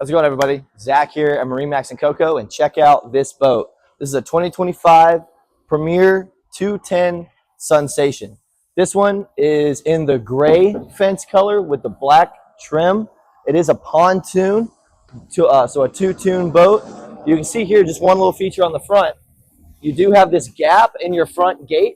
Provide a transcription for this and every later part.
How's it going, everybody? Zach here at MarineMax Cocoa, and check out this boat. This is a 2025 Premier 210 Sunsation. This one is in the gray fence color with the black trim. It is a pontoon, so a two-tune boat. You can see here just one little feature on the front. You do have this gap in your front gate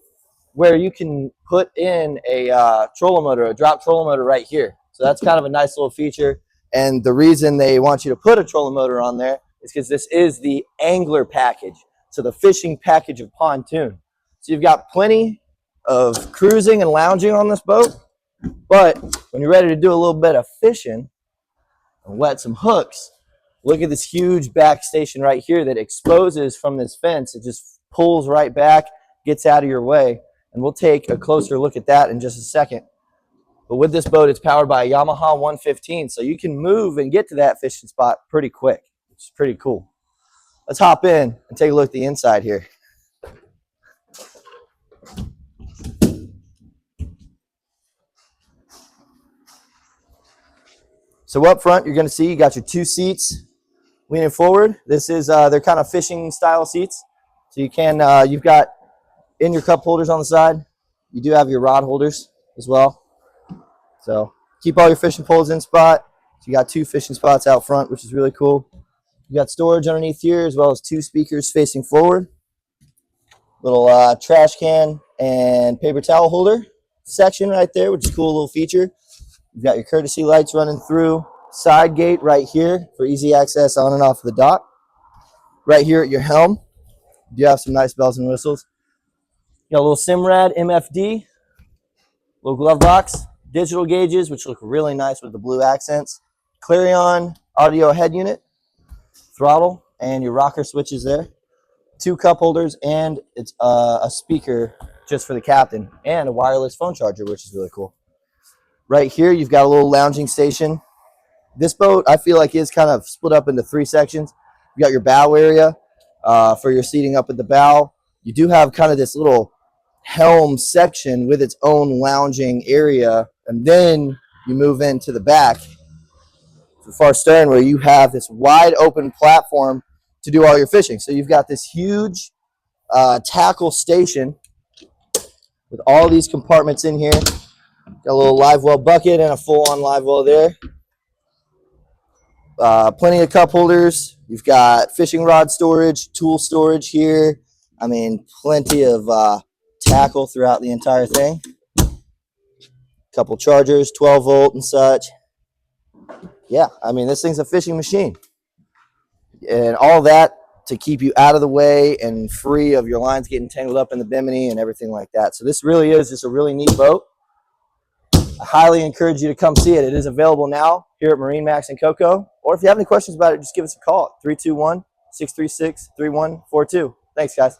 where you can put in a trolling motor, a drop trolling motor right here. So that's kind of a nice little feature. And the reason they want you to put a trolling motor on there is because this is the angler package, so the fishing package of pontoon. So you've got plenty of cruising and lounging on this boat, but when you're ready to do a little bit of fishing and wet some hooks, look at this huge back station right here that exposes from this fence. It just pulls right back, gets out of your way, and we'll take a closer look at that in just a second. But with this boat, it's powered by a Yamaha 115, so you can move and get to that fishing spot pretty quick, which is pretty cool. Let's hop in and take a look at the inside here. So up front, you're going to see you got your two seats leaning forward. This is they're kind of fishing style seats, so you can you've got in your cup holders on the side. You do have your rod holders as well. So keep all your fishing poles in spot. So you got two fishing spots out front, which is really cool. You got storage underneath here as well as two speakers facing forward. Little trash can and paper towel holder section right there, which is a cool little feature. You've got your courtesy lights running through. Side gate right here for easy access on and off the dock. Right here at your helm, you have some nice bells and whistles. You got a little Simrad MFD, little glove box. Digital gauges, which look really nice with the blue accents. Clarion audio head unit, throttle, and your rocker switches there. Two cup holders, and it's a speaker just for the captain, and a wireless phone charger, which is really cool. Right here, you've got a little lounging station. This boat, I feel like, is kind of split up into three sections. You got your bow area for your seating up at the bow. You do have kind of this little helm section with its own lounging area, and then you move into the back, the far stern, where you have this wide open platform to do all your fishing. So you've got this huge tackle station with all these compartments in here. Got a little live well bucket and a full-on live well there. Plenty of cup holders. You've got fishing rod storage, tool storage here. I mean, plenty of tackle throughout the entire thing. Couple chargers, 12 volt and such. Yeah, I mean, this thing's a fishing machine, and all that to keep you out of the way and free of your lines getting tangled up in the bimini and everything like that. So this really is just a really neat boat. I highly encourage you to come see it. It is available now here at MarineMax Cocoa, or if you have any questions about it, just give us a call at 321-636-3142. Thanks, guys.